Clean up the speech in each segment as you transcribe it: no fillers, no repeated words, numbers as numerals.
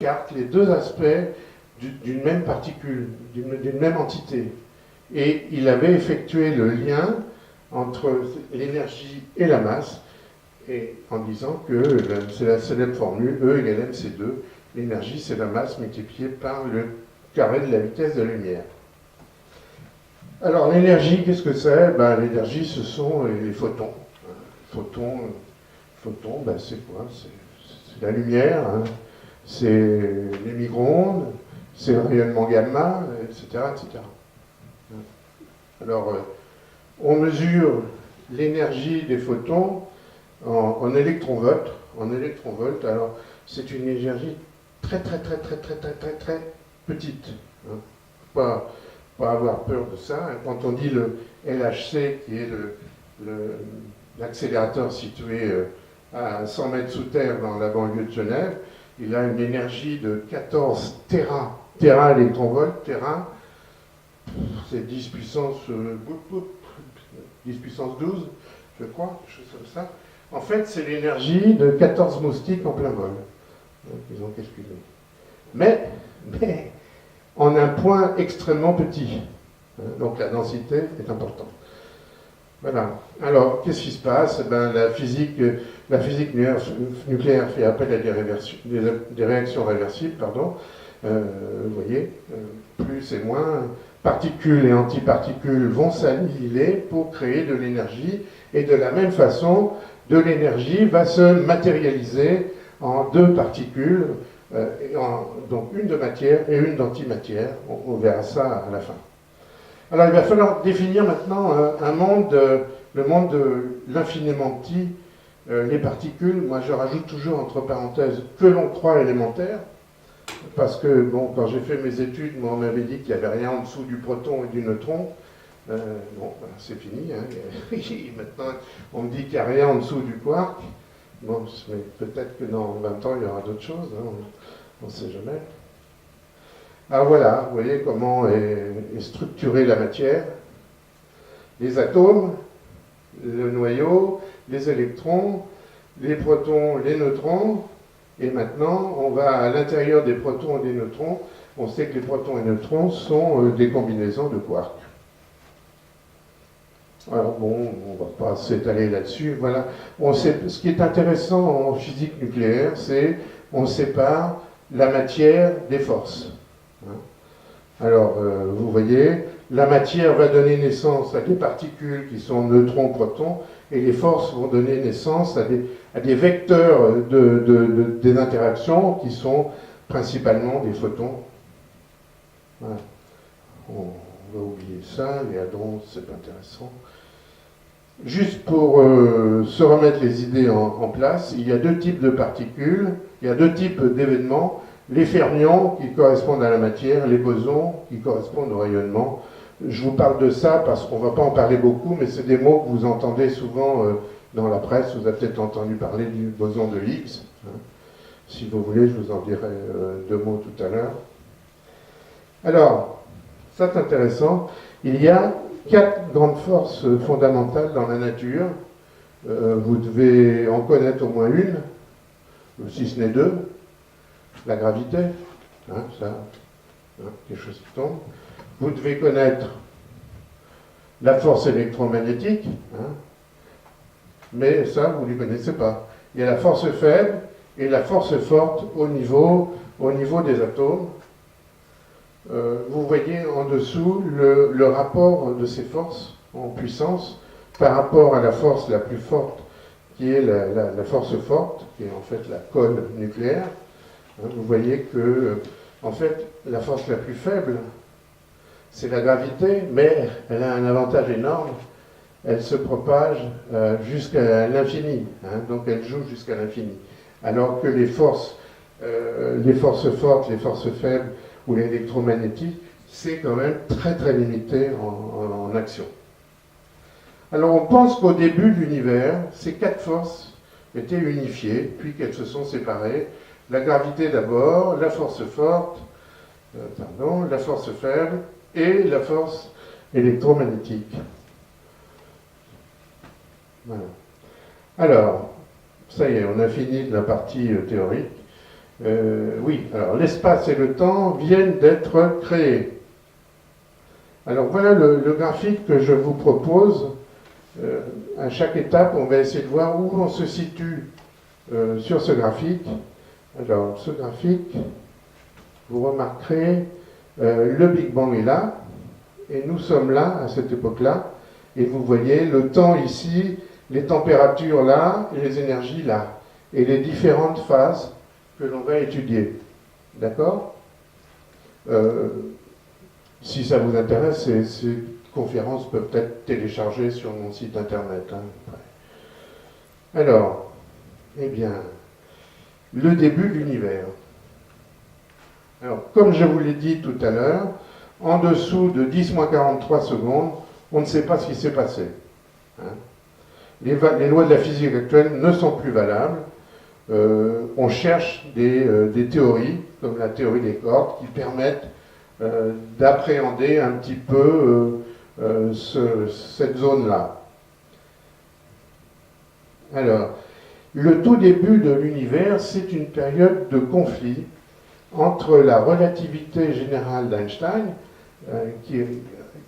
carte les deux aspects d'une même particule, d'une même entité. Et il avait effectué le lien entre l'énergie et la masse, et en disant que c'est la célèbre formule E égale mc2, l'énergie c'est la masse multipliée par le carré de la vitesse de la lumière. Alors l'énergie, qu'est-ce que c'est? L'énergie, ce sont les photons. Photons, c'est quoi? C'est la lumière, hein. C'est les micro-ondes, c'est le rayonnement gamma, etc. etc. Alors, on mesure l'énergie des photons en électronvolts. Alors, c'est une énergie très petite. Hein. Pas avoir peur de ça. Quand on dit le LHC, qui est l'accélérateur situé à 100 mètres sous terre dans la banlieue de Genève, il a une énergie de 14 téra-électronvolts. Téra, c'est 10 puissance 12, je crois, quelque chose comme ça. En fait, c'est l'énergie de 14 moustiques en plein vol. Donc, ils ont calculé. Mais en un point extrêmement petit. Donc la densité est importante. Voilà. Alors, qu'est-ce qui se passe? La physique nucléaire fait appel à des réactions réversibles, pardon. Vous voyez, plus et moins, particules et antiparticules vont s'annihiler pour créer de l'énergie, et de la même façon, de l'énergie va se matérialiser en deux particules, donc une de matière et une d'antimatière. On verra ça à la fin. Alors il va falloir définir maintenant le monde de l'infiniment petit, les particules. Moi je rajoute toujours entre parenthèses que l'on croit élémentaire, parce que quand j'ai fait mes études, moi on m'avait dit qu'il n'y avait rien en dessous du proton et du neutron. C'est fini. Hein. Maintenant on me dit qu'il n'y a rien en dessous du quark. Bon, mais peut-être que dans 20 ans il y aura d'autres choses, hein, on ne sait jamais. Alors voilà, vous voyez comment est structurée la matière. Les atomes, le noyau, les électrons, les protons, les neutrons. Et maintenant, on va à l'intérieur des protons et des neutrons. On sait que les protons et neutrons sont des combinaisons de quarks. Alors bon, on ne va pas s'étaler là-dessus. Voilà. Ce qui est intéressant en physique nucléaire, c'est qu'on sépare la matière des forces. Alors, vous voyez, la matière va donner naissance à des particules qui sont neutrons, protons, et les forces vont donner naissance à des vecteurs des interactions qui sont principalement des photons. Voilà. On va oublier ça, les hadrons, c'est pas intéressant. Juste pour se remettre les idées en place, il y a deux types de particules, il y a deux types d'événements. Les fermions qui correspondent à la matière, les bosons qui correspondent au rayonnement. Je vous parle de ça parce qu'on ne va pas en parler beaucoup, mais c'est des mots que vous entendez souvent dans la presse. Vous avez peut-être entendu parler du boson de Higgs. Hein. Si vous voulez, je vous en dirai deux mots tout à l'heure. Alors, ça c'est intéressant. Il y a 4 grandes forces fondamentales dans la nature. Vous devez en connaître au moins une, si ce n'est deux. La gravité, hein, quelque chose qui tombe. Vous devez connaître la force électromagnétique, hein, mais ça, vous ne les connaissez pas. Il y a la force faible et la force forte au niveau des atomes. Vous voyez en dessous le rapport de ces forces en puissance par rapport à la force la plus forte, qui est la force forte, qui est en fait la colle nucléaire. Vous voyez que, en fait, la force la plus faible, c'est la gravité, mais elle a un avantage énorme. Elle se propage jusqu'à l'infini, hein, donc elle joue jusqu'à l'infini. Alors que les forces fortes, les forces faibles ou l'électromagnétique, c'est quand même très limité en action. Alors on pense qu'au début de l'univers, ces 4 forces étaient unifiées, puis qu'elles se sont séparées. La gravité d'abord, la force forte, la force faible et la force électromagnétique. Voilà. Alors, ça y est, on a fini de la partie théorique. Oui, alors l'espace et le temps viennent d'être créés. Alors voilà le graphique que je vous propose. À chaque étape, on va essayer de voir où on se situe sur ce graphique. Alors, ce graphique, vous remarquerez, le Big Bang est là, et nous sommes là, à cette époque-là, et vous voyez le temps ici, les températures là, et les énergies là, et les différentes phases que l'on va étudier. D'accord ? Si ça vous intéresse, ces conférences peuvent être téléchargées sur mon site internet. Hein. Alors, eh bien, le début de l'univers. Alors, comme je vous l'ai dit tout à l'heure, en dessous de 10-43 secondes, on ne sait pas ce qui s'est passé. Hein. Les lois de la physique actuelle ne sont plus valables. On cherche des théories, comme la théorie des cordes, qui permettent d'appréhender un petit peu cette zone-là. Alors, le tout début de l'univers, c'est une période de conflit entre la relativité générale d'Einstein,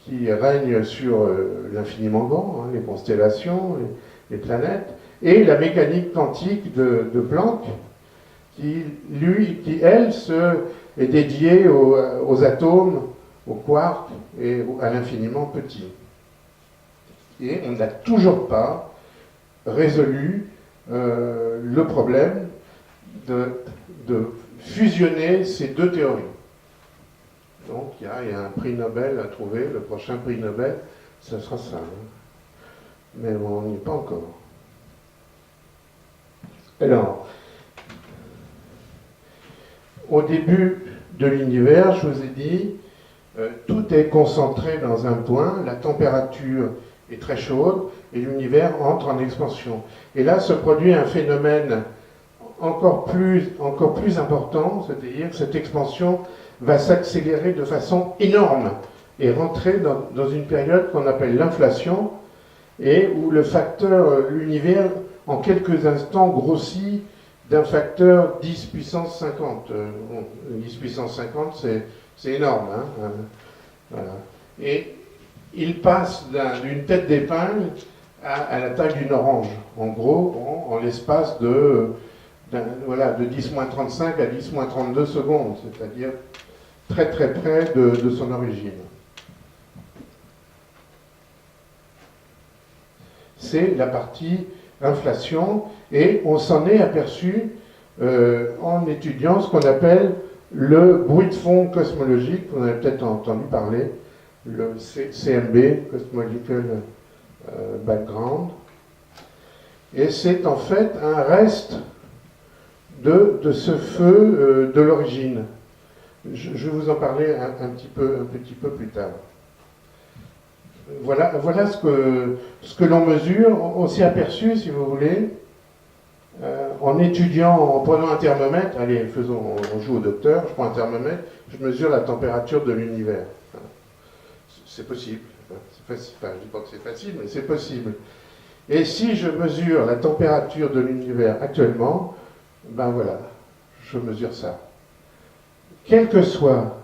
qui règne sur l'infiniment grand, hein, les constellations, les planètes, et la mécanique quantique de Planck, qui elle, est dédiée aux atomes, aux quarks et à l'infiniment petit. Et on n'a toujours pas résolu le problème de fusionner ces deux théories. Donc il y a un prix Nobel à trouver, le prochain prix Nobel, ce sera ça. Hein. Mais on n'y est pas encore. Alors, au début de l'univers, je vous ai dit, tout est concentré dans un point, la température est très chaude et l'univers entre en expansion. Et là se produit un phénomène encore plus important, c'est-à-dire que cette expansion va s'accélérer de façon énorme et rentrer dans une période qu'on appelle l'inflation, et où le facteur, l'univers, en quelques instants, grossit d'un facteur 10 puissance 50. 10 puissance 50, c'est énorme. Hein, voilà. Et il passe d'une tête d'épingle à la taille d'une orange, en gros, en l'espace de 10-35 à 10-32 secondes, c'est-à-dire très très près de son origine. C'est la partie inflation, et on s'en est aperçu en étudiant ce qu'on appelle le bruit de fond cosmologique, vous en avez peut-être entendu parler, le CMB, Cosmological Background, et c'est en fait un reste de ce feu de l'origine. Je vais vous en parler un petit peu plus tard. Voilà ce que l'on mesure. On s'est aperçu, si vous voulez, en étudiant, en prenant un thermomètre, allez, on joue au docteur, je prends un thermomètre, je mesure la température de l'univers. C'est possible. Je ne dis pas que c'est facile, mais c'est possible. Et si je mesure la température de l'univers actuellement, ben voilà, je mesure ça. Quels que soient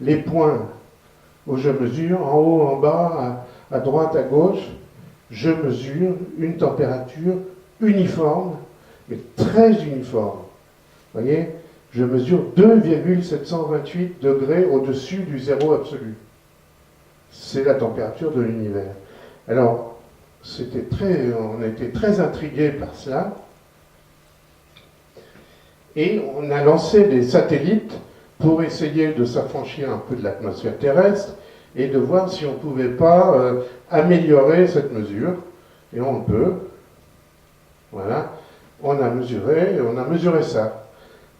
les points où je mesure, en haut, en bas, à droite, à gauche, je mesure une température uniforme, mais très uniforme. Vous voyez, je mesure 2,728 degrés au-dessus du zéro absolu. C'est la température de l'univers. Alors, on a été très intrigués par cela, et on a lancé des satellites pour essayer de s'affranchir un peu de l'atmosphère terrestre et de voir si on ne pouvait pas améliorer cette mesure. Et on peut. Voilà. On a mesuré ça.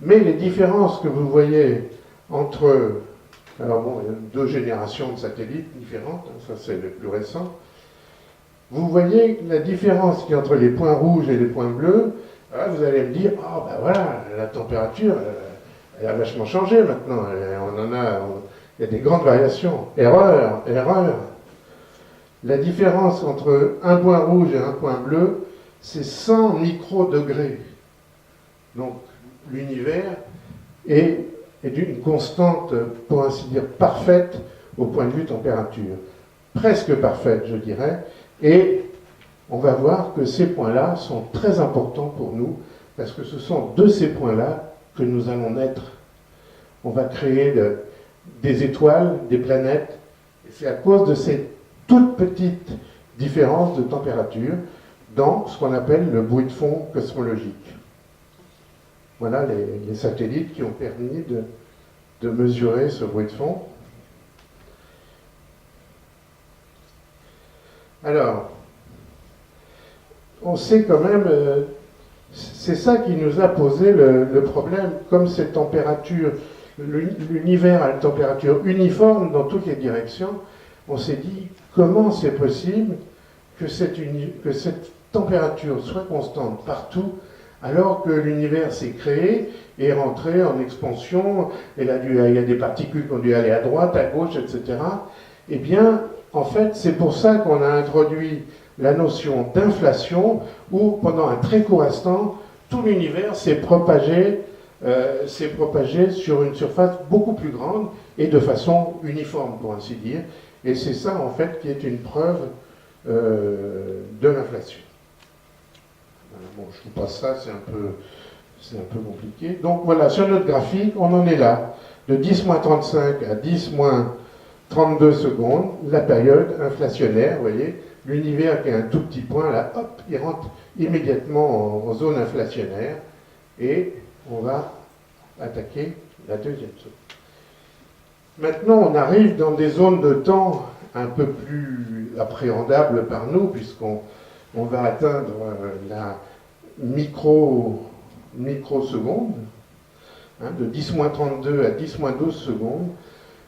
Mais les différences que vous voyez entre... Alors bon, il y a deux générations de satellites différentes, hein, ça c'est les plus récents. Vous voyez la différence qu'il y a entre les points rouges et les points bleus. Là, vous allez me dire, ah ben voilà, la température, elle a vachement changé maintenant. Il y a des grandes variations. Erreur. La différence entre un point rouge et un point bleu, c'est 100 microdegrés. Donc l'univers et d'une constante, pour ainsi dire, parfaite au point de vue température. Presque parfaite, je dirais. Et on va voir que ces points-là sont très importants pour nous, parce que ce sont de ces points-là que nous allons naître. On va créer des étoiles, des planètes, et c'est à cause de ces toutes petites différences de température dans ce qu'on appelle le bruit de fond cosmologique. Voilà les satellites qui ont permis de mesurer ce bruit de fond. Alors, on sait quand même, c'est ça qui nous a posé le problème, comme cette température, l'univers a une température uniforme dans toutes les directions, on s'est dit, comment c'est possible que cette température soit constante partout, alors que l'univers s'est créé et est rentré en expansion, il y a des particules qui ont dû aller à droite, à gauche, etc. Eh bien, en fait, c'est pour ça qu'on a introduit la notion d'inflation, où pendant un très court instant, tout l'univers s'est propagé sur une surface beaucoup plus grande et de façon uniforme, pour ainsi dire. Et c'est ça, en fait, qui est une preuve de l'inflation. Bon, je vous passe ça, c'est un peu compliqué. Donc voilà, sur notre graphique, on en est là. De 10-35 à 10-32 secondes, la période inflationnaire, vous voyez, l'univers qui est un tout petit point, là, hop, il rentre immédiatement en zone inflationnaire, et on va attaquer la deuxième zone. Maintenant, on arrive dans des zones de temps un peu plus appréhendables par nous, puisqu'on va atteindre la microseconde, de 10-32 à 10-12 secondes.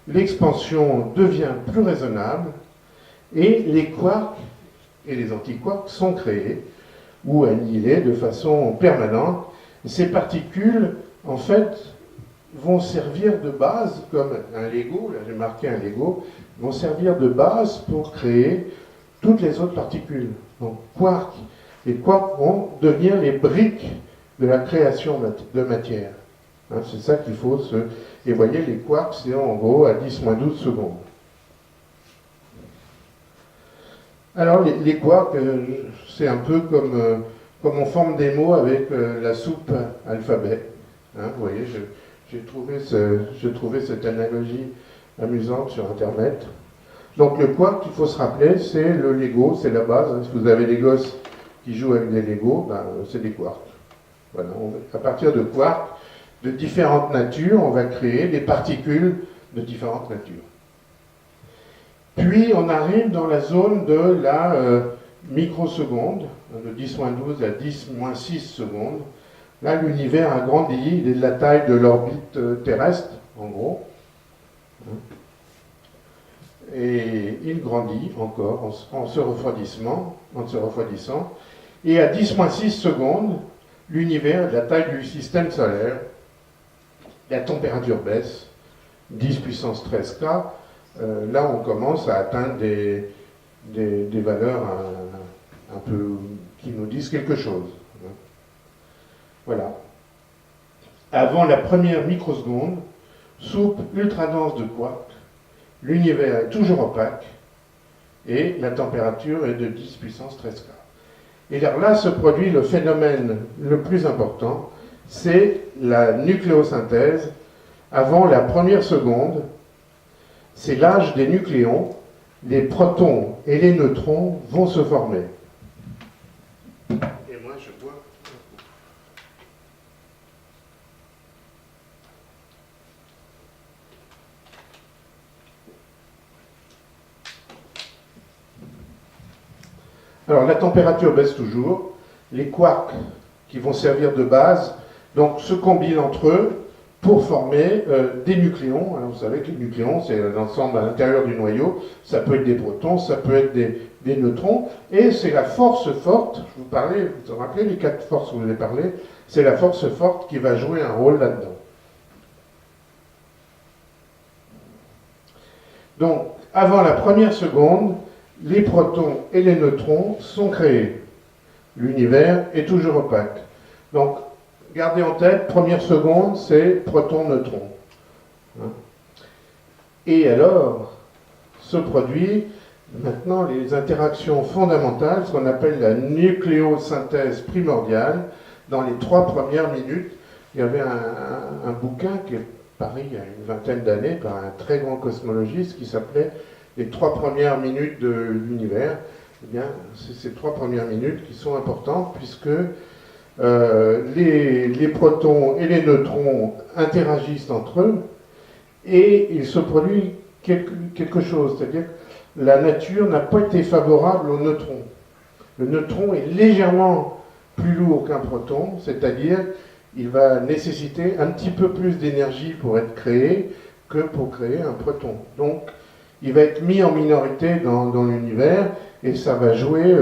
L'expansion devient plus raisonnable, et les quarks et les antiquarks sont créés, ou annihilés de façon permanente. Ces particules, en fait, vont servir de base, comme un Lego, là j'ai marqué un Lego, vont servir de base pour créer toutes les autres particules. Donc les quarks vont devenir les briques de la création de matière. C'est ça qu'il faut se... Et vous voyez, les quarks, c'est en gros à 10-12 secondes. Alors, les quarks, c'est un peu comme on forme des mots avec la soupe alphabet. Vous voyez, j'ai trouvé cette analogie amusante sur Internet. Donc, le quark, il faut se rappeler, c'est le Lego, c'est la base. Si vous avez des gosses qui jouent avec des Lego, c'est des quarks. Voilà, à partir de quarks de différentes natures, on va créer des particules de différentes natures. Puis on arrive dans la zone de la microseconde, de 10-12 à 10-6 secondes. Là, l'univers a grandi, il est de la taille de l'orbite terrestre, en gros. Et il grandit encore en se refroidissant. Et à 10-6 secondes, l'univers est de la taille du système solaire. La température baisse, 10 puissance 13 K. Là, on commence à atteindre des valeurs un peu qui nous disent quelque chose. Voilà. Avant la première microseconde, soupe ultra dense de quarks, l'univers est toujours opaque et la température est de 10 puissance 13 K. Et là se produit le phénomène le plus important, c'est la nucléosynthèse. Avant la première seconde, c'est l'âge des nucléons, les protons et les neutrons vont se former. Et moi, je vois... Alors, la température baisse toujours. Les quarks qui vont servir de base, donc, se combinent entre eux pour former des nucléons. Alors, vous savez que les nucléons, c'est l'ensemble à l'intérieur du noyau. Ça peut être des protons, ça peut être des neutrons. Et c'est la force forte, je vous vous rappelez les 4 forces que je vous ai parlé, c'est la force forte qui va jouer un rôle là-dedans. Donc, avant la première seconde, les protons et les neutrons sont créés. L'univers est toujours opaque. Donc, gardez en tête, première seconde, c'est proton-neutron. Hein. Et alors, se produit maintenant les interactions fondamentales, ce qu'on appelle la nucléosynthèse primordiale, dans les 3 premières minutes. Il y avait un bouquin qui est paru il y a une vingtaine d'années par un très grand cosmologiste qui s'appelait Les 3 premières minutes de l'univers. Eh bien, c'est ces 3 premières minutes qui sont importantes puisque les protons et les neutrons interagissent entre eux et il se produit quelque chose, c'est-à-dire que la nature n'a pas été favorable au neutron. Le neutron est légèrement plus lourd qu'un proton, c'est-à-dire il va nécessiter un petit peu plus d'énergie pour être créé que pour créer un proton. Donc, il va être mis en minorité dans l'univers et ça va jouer,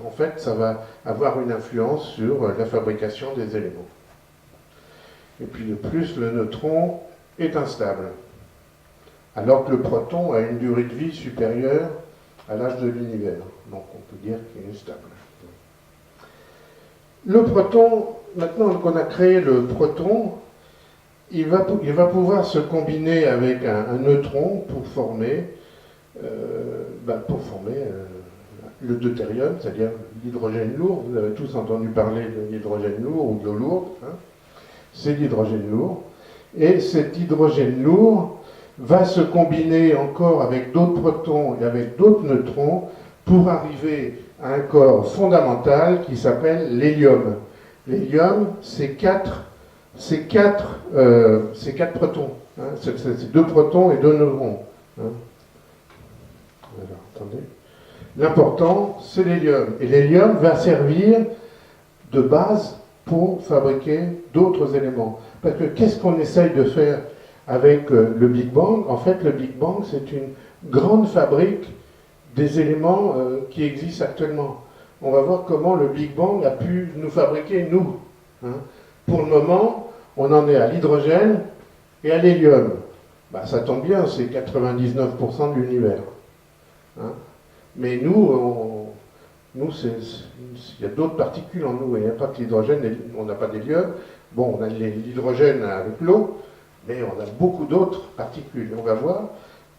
en fait, ça va avoir une influence sur la fabrication des éléments. Et puis de plus, le neutron est instable, alors que le proton a une durée de vie supérieure à l'âge de l'univers. Donc on peut dire qu'il est stable. Le proton, maintenant qu'on a créé le proton, il va pouvoir se combiner avec un neutron pour former le deutérium, c'est-à-dire l'hydrogène lourd. Vous avez tous entendu parler de l'hydrogène lourd ou de l'eau lourde. Hein. C'est l'hydrogène lourd. Et cet hydrogène lourd va se combiner encore avec d'autres protons et avec d'autres neutrons pour arriver à un corps fondamental qui s'appelle l'hélium. L'hélium, c'est 4 protons. Hein. C'est 2 protons et 2 neutrons. Hein. Alors, attendez. L'important, c'est l'hélium. Et l'hélium va servir de base pour fabriquer d'autres éléments. Parce que qu'est-ce qu'on essaye de faire avec le Big Bang? En fait, le Big Bang, c'est une grande fabrique des éléments qui existent actuellement. On va voir comment le Big Bang a pu nous fabriquer, nous. Hein. Pour le moment, on en est à l'hydrogène et à l'hélium. Bah, ça tombe bien, c'est 99% de l'univers. Hein. Mais nous, il y a d'autres particules en nous. Il n'y a pas que l'hydrogène, on n'a pas d'hélium. Bon, on a l'hydrogène avec l'eau, mais on a beaucoup d'autres particules. On va voir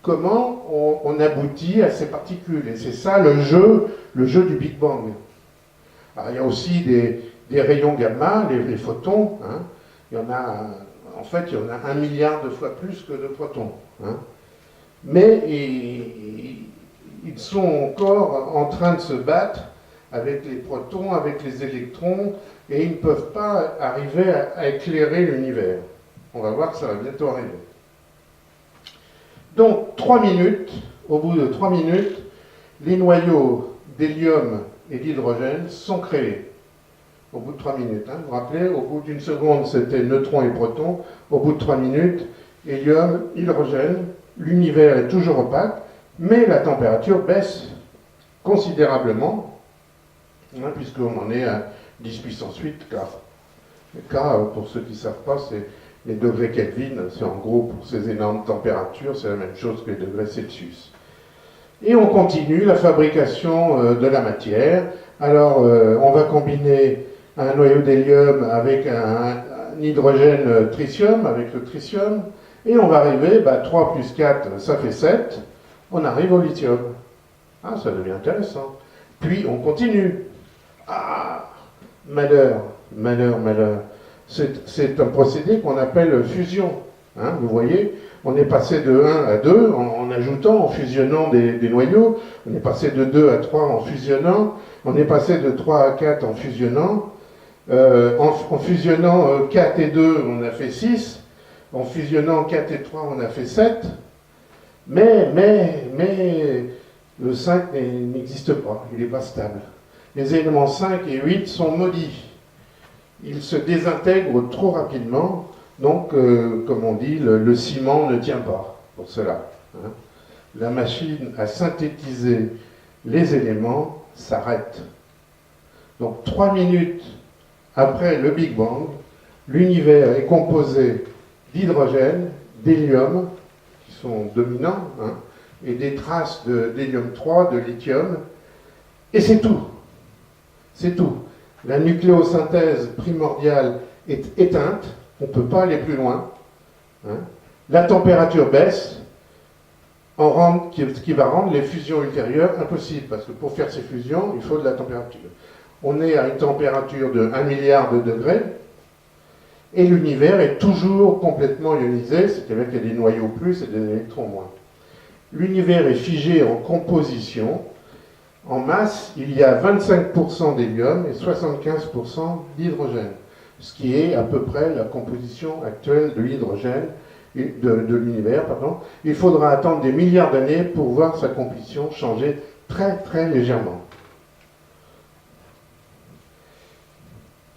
comment on aboutit à ces particules. Et c'est ça le jeu du Big Bang. Alors, il y a aussi des rayons gamma, les photons. Hein. Il y en a 1 milliard de fois plus que de protons. Hein. Mais ils sont encore en train de se battre avec les protons, avec les électrons, et ils ne peuvent pas arriver à éclairer l'univers. On va voir que ça va bientôt arriver. Donc, 3 minutes, au bout de 3 minutes, les noyaux d'hélium et d'hydrogène sont créés. Au bout de 3 minutes. Hein. Vous vous rappelez, au bout d'une seconde, c'était neutrons et protons. Au bout de 3 minutes, hélium, hydrogène, l'univers est toujours opaque, mais la température baisse considérablement, hein, puisqu'on en est à 10 puissance 8 K. K, pour ceux qui ne savent pas, c'est les degrés Kelvin, c'est en gros pour ces énormes températures, c'est la même chose que les degrés Celsius. Et on continue la fabrication de la matière. Alors, on va combiner un noyau d'hélium avec un hydrogène tritium, avec le tritium, et on va arriver, 3 plus 4, ça fait 7, on arrive au lithium. Ah, ça devient intéressant. Puis on continue. Ah, malheur. C'est un procédé qu'on appelle fusion. Hein, vous voyez, on est passé de 1 à 2 en ajoutant, en fusionnant des noyaux. On est passé de 2 à 3 en fusionnant. On est passé de 3 à 4 en fusionnant. En fusionnant 4 et 2, on a fait 6. En fusionnant 4 et 3, on a fait 7. Mais le 5 n'existe pas, il n'est pas stable. Les éléments 5 et 8 sont maudits. Ils se désintègrent trop rapidement, donc, comme on dit, le ciment ne tient pas pour cela. Hein. La machine à synthétiser les éléments s'arrête. Donc, 3 minutes après le Big Bang, l'univers est composé d'hydrogène, d'hélium, qui sont dominants, hein, et des traces d'hélium 3, de lithium, et c'est tout. C'est tout. La nucléosynthèse primordiale est éteinte, on ne peut pas aller plus loin. Hein. La température baisse, ce qui va rendre les fusions ultérieures impossibles, parce que pour faire ces fusions, il faut de la température. On est à une température de 1 milliard de degrés, et l'univers est toujours complètement ionisé, c'est-à-dire qu'il y a des noyaux plus et des électrons moins. L'univers est figé en composition. En masse, il y a 25% d'hélium et 75% d'hydrogène, ce qui est à peu près la composition actuelle de l'hydrogène, de l'univers, pardon. Il faudra attendre des milliards d'années pour voir sa composition changer très très légèrement.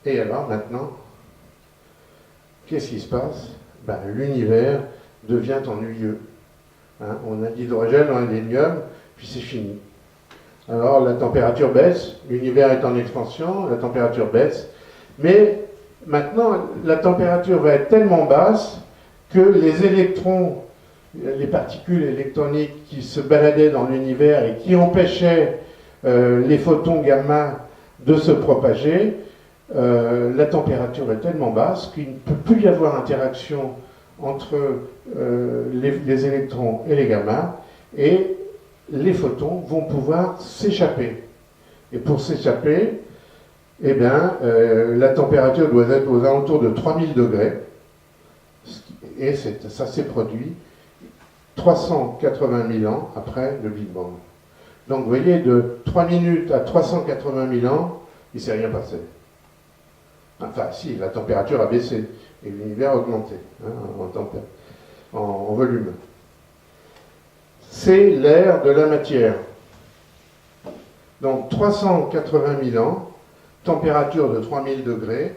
Et alors maintenant, qu'est-ce qui se passe? Ben, l'univers devient ennuyeux. Hein, on a de l'hydrogène, on a de l'hélium, puis c'est fini. Alors la température baisse, l'univers est en expansion, la température baisse, mais maintenant la température va être tellement basse que les électrons, les particules électroniques qui se baladaient dans l'univers et qui empêchaient les photons gamma de se propager, la température est tellement basse qu'il ne peut plus y avoir interaction entre les électrons et les gamma, et les photons vont pouvoir s'échapper. Et pour s'échapper, eh bien, la température doit être aux alentours de 3000 degrés, et ça s'est produit 380 000 ans après le Big Bang. Donc vous voyez, de 3 minutes à 380 000 ans, il ne s'est rien passé. Enfin, si, la température a baissé et l'univers a augmenté en volume. C'est l'ère de la matière. Donc 380 000 ans, température de 3000 degrés,